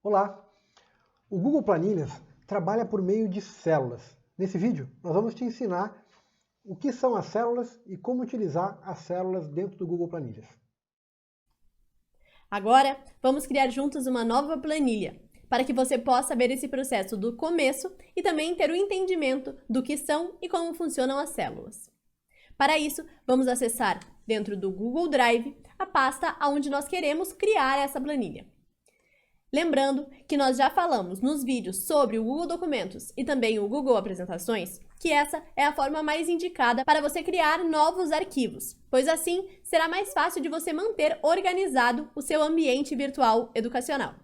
Olá! O Google Planilhas trabalha por meio de células. Nesse vídeo, nós vamos te ensinar o que são as células e como utilizar as células dentro do Google Planilhas. Agora, vamos criar juntos uma nova planilha, para que você possa ver esse processo do começo e também ter o entendimento do que são e como funcionam as células. Para isso, vamos acessar dentro do Google Drive a pasta onde nós queremos criar essa planilha. Lembrando que nós já falamos nos vídeos sobre o Google Documentos e também o Google Apresentações, que essa é a forma mais indicada para você criar novos arquivos, pois assim será mais fácil de você manter organizado o seu ambiente virtual educacional.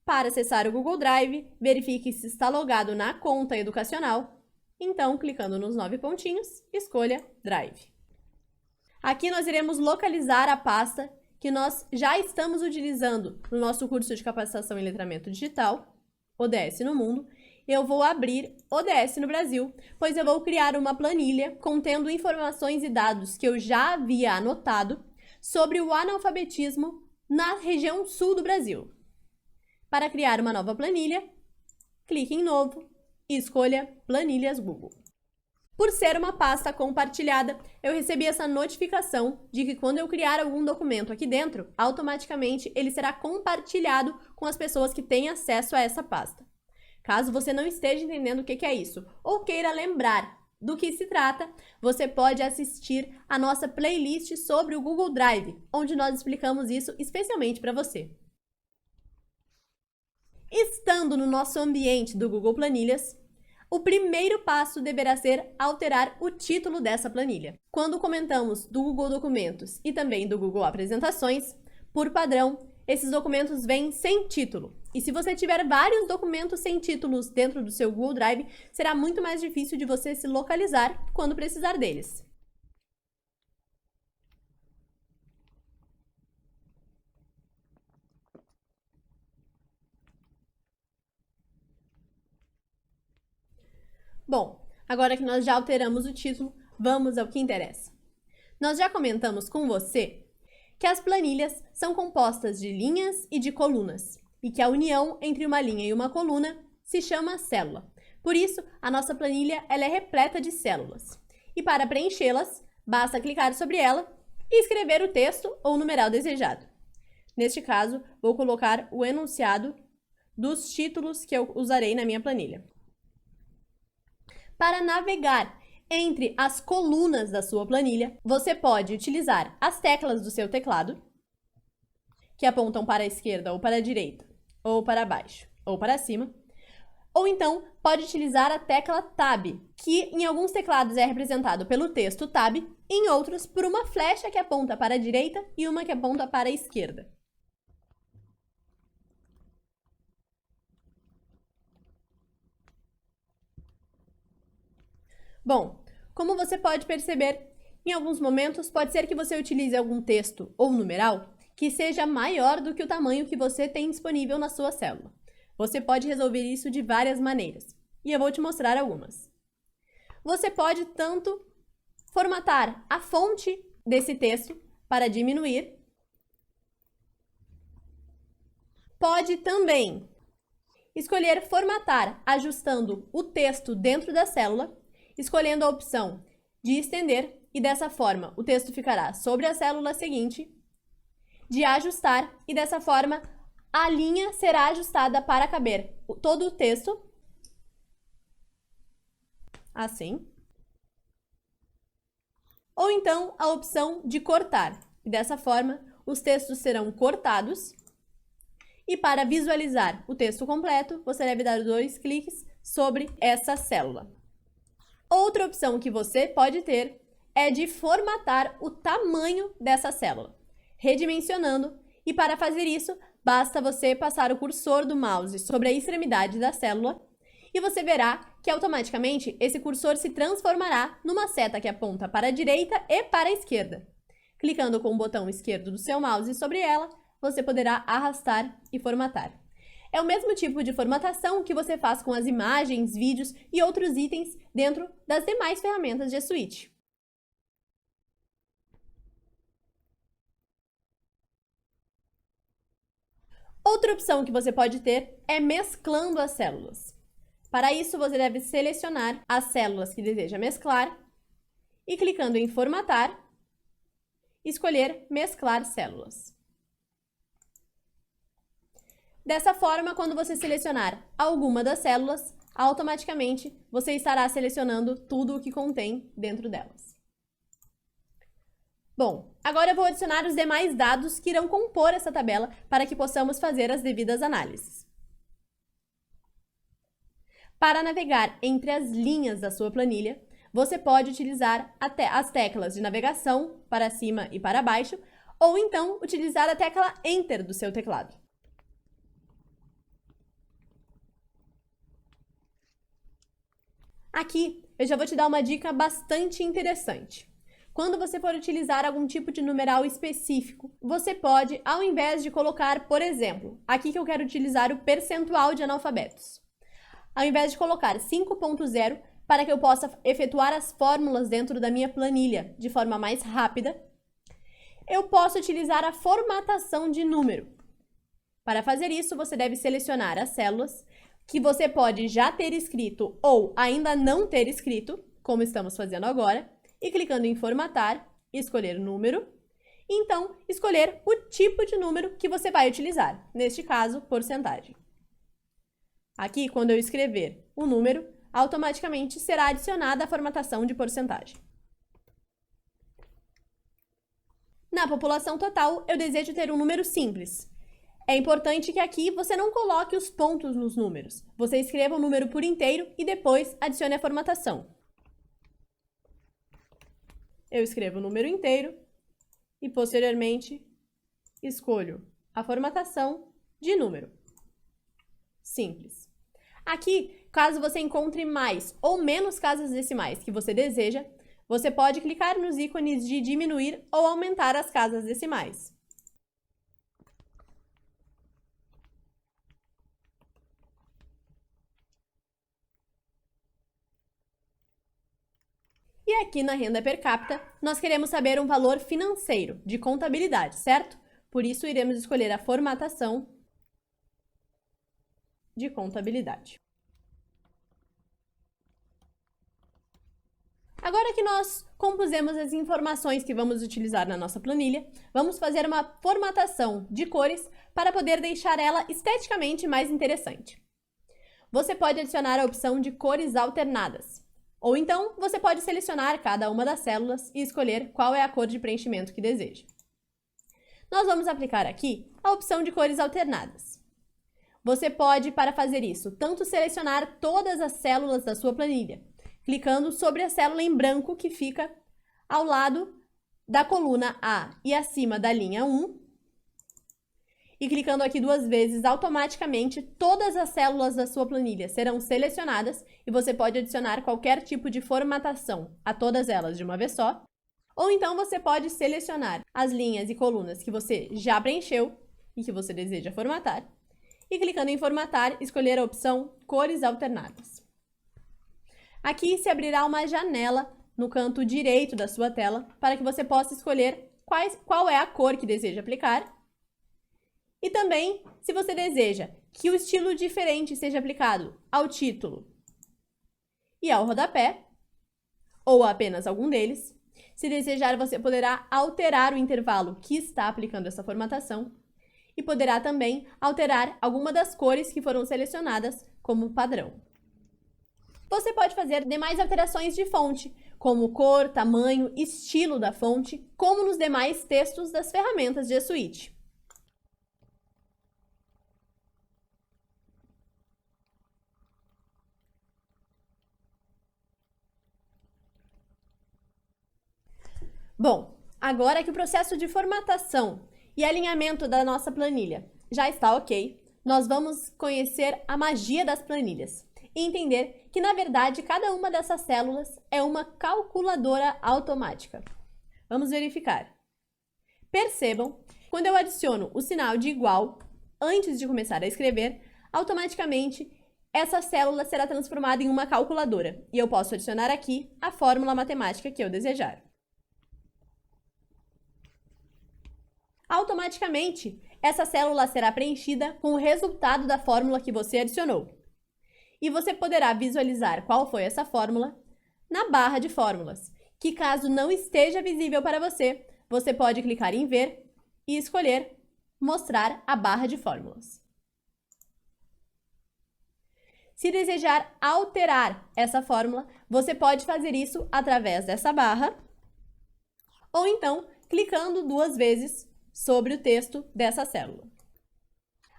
Para acessar o Google Drive, verifique se está logado na conta educacional. Então, clicando nos 9 pontinhos, escolha Drive. Aqui nós iremos localizar a pasta que nós já estamos utilizando no nosso curso de capacitação em letramento digital, ODS no Mundo. Eu vou abrir ODS no Brasil, pois eu vou criar uma planilha contendo informações e dados que eu já havia anotado sobre o analfabetismo na região sul do Brasil. Para criar uma nova planilha, clique em Novo e escolha Planilhas Google. Por ser uma pasta compartilhada, eu recebi essa notificação de que quando eu criar algum documento aqui dentro, automaticamente ele será compartilhado com as pessoas que têm acesso a essa pasta. Caso você não esteja entendendo o que é isso, ou queira lembrar do que se trata, você pode assistir a nossa playlist sobre o Google Drive, onde nós explicamos isso especialmente para você. Estando no nosso ambiente do Google Planilhas, o primeiro passo deverá ser alterar o título dessa planilha. Quando comentamos do Google Documentos e também do Google Apresentações, por padrão, esses documentos vêm sem título. E se você tiver vários documentos sem títulos dentro do seu Google Drive, será muito mais difícil de você se localizar quando precisar deles. Bom, agora que nós já alteramos o título, vamos ao que interessa. Nós já comentamos com você que as planilhas são compostas de linhas e de colunas, e que a união entre uma linha e uma coluna se chama célula. Por isso, a nossa planilha ela é repleta de células. E para preenchê-las, basta clicar sobre ela e escrever o texto ou o numeral desejado. Neste caso, vou colocar o enunciado dos títulos que eu usarei na minha planilha. Para navegar entre as colunas da sua planilha, você pode utilizar as teclas do seu teclado, que apontam para a esquerda ou para a direita, ou para baixo, ou para cima. Ou então, pode utilizar a tecla Tab, que em alguns teclados é representado pelo texto Tab, e em outros por uma flecha que aponta para a direita e uma que aponta para a esquerda. Bom, como você pode perceber, em alguns momentos pode ser que você utilize algum texto ou numeral que seja maior do que o tamanho que você tem disponível na sua célula. Você pode resolver isso de várias maneiras, e eu vou te mostrar algumas. Você pode tanto formatar a fonte desse texto para diminuir, pode também escolher formatar ajustando o texto dentro da célula, escolhendo a opção de estender, e dessa forma o texto ficará sobre a célula seguinte, de ajustar, e dessa forma a linha será ajustada para caber todo o texto, assim. Ou então a opção de cortar, e dessa forma os textos serão cortados, e para visualizar o texto completo, você deve dar 2 cliques sobre essa célula. Outra opção que você pode ter é de formatar o tamanho dessa célula, redimensionando, e para fazer isso, basta você passar o cursor do mouse sobre a extremidade da célula e você verá que automaticamente esse cursor se transformará numa seta que aponta para a direita e para a esquerda. Clicando com o botão esquerdo do seu mouse sobre ela, você poderá arrastar e formatar. É o mesmo tipo de formatação que você faz com as imagens, vídeos e outros itens dentro das demais ferramentas G Suite. Outra opção que você pode ter é mesclando as células. Para isso, você deve selecionar as células que deseja mesclar e, clicando em Formatar, escolher Mesclar células. Dessa forma, quando você selecionar alguma das células, automaticamente você estará selecionando tudo o que contém dentro delas. Bom, agora eu vou adicionar os demais dados que irão compor essa tabela para que possamos fazer as devidas análises. Para navegar entre as linhas da sua planilha, você pode utilizar as teclas de navegação para cima e para baixo, ou então utilizar a tecla Enter do seu teclado. Aqui, eu já vou te dar uma dica bastante interessante. Quando você for utilizar algum tipo de numeral específico, você pode, ao invés de colocar, por exemplo, aqui que eu quero utilizar o percentual de analfabetos, ao invés de colocar 5.0 para que eu possa efetuar as fórmulas dentro da minha planilha de forma mais rápida, eu posso utilizar a formatação de número. Para fazer isso, você deve selecionar as células que você pode já ter escrito ou ainda não ter escrito, como estamos fazendo agora, e clicando em Formatar, escolher Número, e então escolher o tipo de número que você vai utilizar, neste caso, porcentagem. Aqui, quando eu escrever o número, automaticamente será adicionada a formatação de porcentagem. Na população total, eu desejo ter um número simples. É importante que aqui você não coloque os pontos nos números. Você escreva o número por inteiro e depois adicione a formatação. Eu escrevo o número inteiro e, posteriormente, escolho a formatação de número. Simples. Aqui, caso você encontre mais ou menos casas decimais que você deseja, você pode clicar nos ícones de diminuir ou aumentar as casas decimais. E aqui na renda per capita, nós queremos saber um valor financeiro, de contabilidade, certo? Por isso, iremos escolher a formatação de contabilidade. Agora que nós compusemos as informações que vamos utilizar na nossa planilha, vamos fazer uma formatação de cores para poder deixar ela esteticamente mais interessante. Você pode adicionar a opção de cores alternadas. Ou então, você pode selecionar cada uma das células e escolher qual é a cor de preenchimento que deseja. Nós vamos aplicar aqui a opção de cores alternadas. Você pode, para fazer isso, tanto selecionar todas as células da sua planilha, clicando sobre a célula em branco que fica ao lado da coluna A e acima da linha 1, e clicando aqui 2 vezes, automaticamente todas as células da sua planilha serão selecionadas e você pode adicionar qualquer tipo de formatação a todas elas de uma vez só. Ou então você pode selecionar as linhas e colunas que você já preencheu e que você deseja formatar. E clicando em Formatar, escolher a opção Cores Alternadas. Aqui se abrirá uma janela no canto direito da sua tela para que você possa escolher qual é a cor que deseja aplicar. E também, se você deseja que o estilo diferente seja aplicado ao título e ao rodapé, ou a apenas algum deles, se desejar, você poderá alterar o intervalo que está aplicando essa formatação e poderá também alterar alguma das cores que foram selecionadas como padrão. Você pode fazer demais alterações de fonte, como cor, tamanho, estilo da fonte, como nos demais textos das ferramentas G Suite. Bom, agora que o processo de formatação e alinhamento da nossa planilha já está ok, nós vamos conhecer a magia das planilhas e entender que, na verdade, cada uma dessas células é uma calculadora automática. Vamos verificar. Percebam, quando eu adiciono o sinal de igual antes de começar a escrever, automaticamente essa célula será transformada em uma calculadora e eu posso adicionar aqui a fórmula matemática que eu desejar. Automaticamente, essa célula será preenchida com o resultado da fórmula que você adicionou. E você poderá visualizar qual foi essa fórmula na barra de fórmulas, que caso não esteja visível para você, você pode clicar em ver e escolher mostrar a barra de fórmulas. Se desejar alterar essa fórmula, você pode fazer isso através dessa barra ou então clicando 2 vezes sobre o texto dessa célula.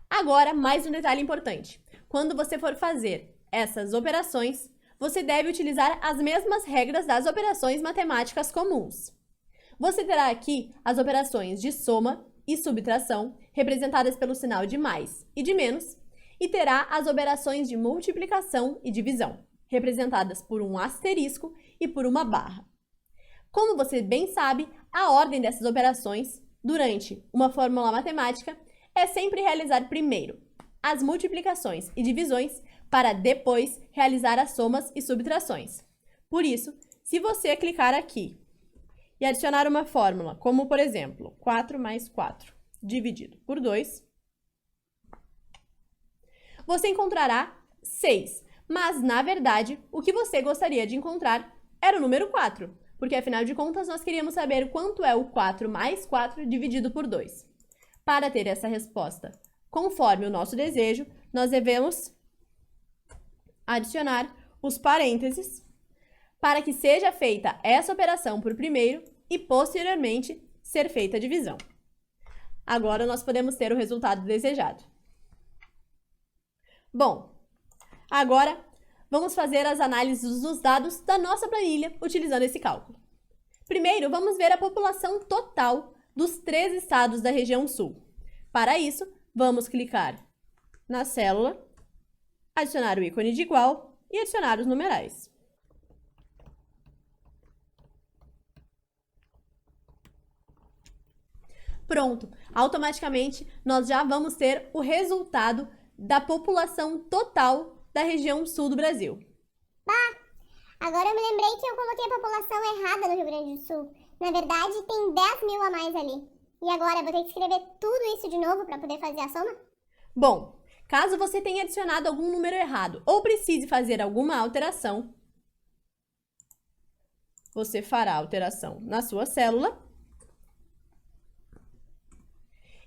Agora, mais um detalhe importante. Quando você for fazer essas operações, você deve utilizar as mesmas regras das operações matemáticas comuns. Você terá aqui as operações de soma e subtração, representadas pelo sinal de mais e de menos, e terá as operações de multiplicação e divisão, representadas por um asterisco e por uma barra. Como você bem sabe, a ordem dessas operações, durante uma fórmula matemática, é sempre realizar primeiro as multiplicações e divisões para depois realizar as somas e subtrações. Por isso, se você clicar aqui e adicionar uma fórmula, como por exemplo, 4 mais 4 dividido por 2, você encontrará 6, mas na verdade, o que você gostaria de encontrar era o número 4, porque afinal de contas nós queríamos saber quanto é o 4 mais 4 dividido por 2. Para ter essa resposta conforme o nosso desejo, nós devemos adicionar os parênteses para que seja feita essa operação por primeiro e posteriormente ser feita a divisão. Agora nós podemos ter o resultado desejado. Bom, agora vamos fazer as análises dos dados da nossa planilha utilizando esse cálculo. Primeiro, vamos ver a população total dos 3 estados da região sul. Para isso, vamos clicar na célula, adicionar o ícone de igual e adicionar os numerais. Pronto, automaticamente nós já vamos ter o resultado da população total da região sul do Brasil. Agora eu me lembrei que eu coloquei a população errada no Rio Grande do Sul. Na verdade, tem 10 mil a mais ali. E agora, vou ter que escrever tudo isso de novo para poder fazer a soma? Bom, caso você tenha adicionado algum número errado ou precise fazer alguma alteração, você fará a alteração na sua célula.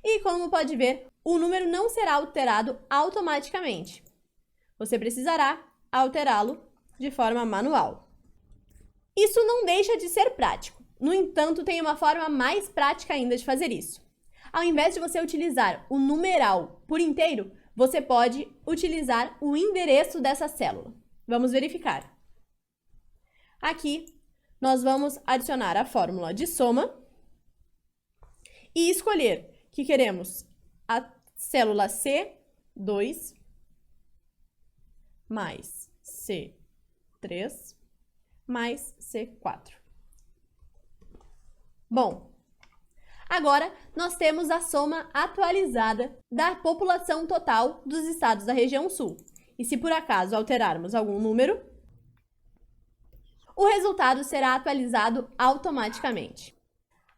E como pode ver, o número não será alterado automaticamente. Você precisará alterá-lo de forma manual. Isso não deixa de ser prático. No entanto, tem uma forma mais prática ainda de fazer isso. Ao invés de você utilizar o numeral por inteiro, você pode utilizar o endereço dessa célula. Vamos verificar. Aqui, nós vamos adicionar a fórmula de soma e escolher que queremos a célula C2 mais C3 mais C4. Bom, agora nós temos a soma atualizada da população total dos estados da região sul. E se por acaso alterarmos algum número, o resultado será atualizado automaticamente.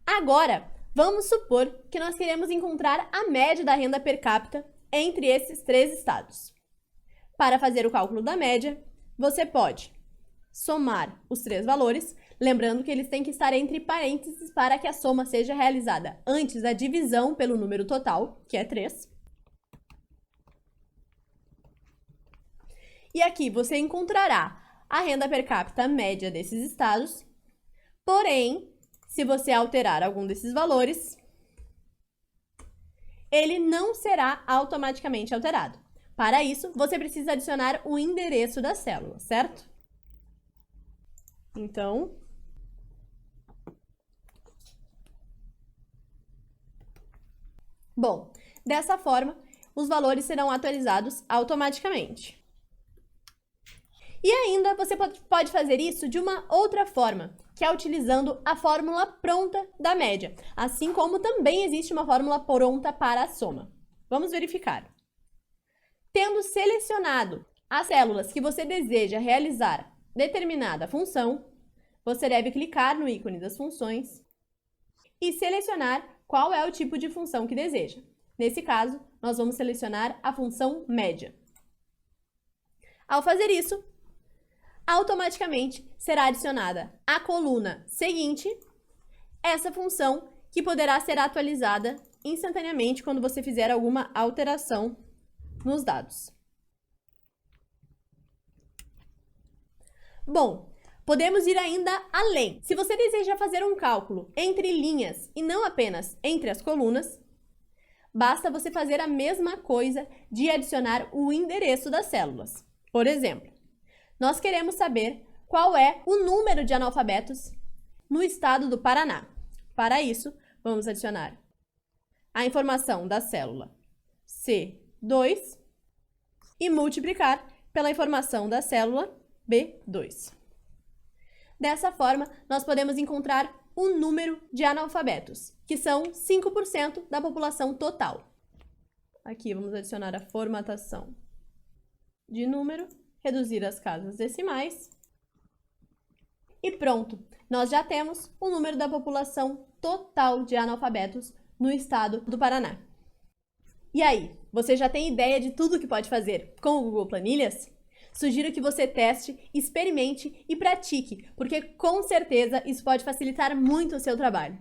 Agora, vamos supor que nós queremos encontrar a média da renda per capita entre esses 3 estados. Para fazer o cálculo da média, você pode somar os 3 valores, lembrando que eles têm que estar entre parênteses para que a soma seja realizada antes da divisão pelo número total, que é 3. E aqui você encontrará a renda per capita média desses estados, porém, se você alterar algum desses valores, ele não será automaticamente alterado. Para isso, você precisa adicionar o endereço da célula, certo? Então, bom, dessa forma, os valores serão atualizados automaticamente. E ainda você pode fazer isso de uma outra forma, que é utilizando a fórmula pronta da média, assim como também existe uma fórmula pronta para a soma. Vamos verificar. Tendo selecionado as células que você deseja realizar determinada função, você deve clicar no ícone das funções e selecionar qual é o tipo de função que deseja. Nesse caso, nós vamos selecionar a função média. Ao fazer isso, automaticamente será adicionada à coluna seguinte essa função que poderá ser atualizada instantaneamente quando você fizer alguma alteração nos dados. Bom, podemos ir ainda além. Se você deseja fazer um cálculo entre linhas e não apenas entre as colunas, basta você fazer a mesma coisa de adicionar o endereço das células. Por exemplo, nós queremos saber qual é o número de analfabetos no estado do Paraná. Para isso, vamos adicionar a informação da célula C2 e multiplicar pela informação da célula B2. Dessa forma, nós podemos encontrar o número de analfabetos, que são 5% da população total. Aqui vamos adicionar a formatação de número, reduzir as casas decimais e pronto! Nós já temos o número da população total de analfabetos no estado do Paraná. E aí, você já tem ideia de tudo que pode fazer com o Google Planilhas? Sugiro que você teste, experimente e pratique, porque com certeza isso pode facilitar muito o seu trabalho.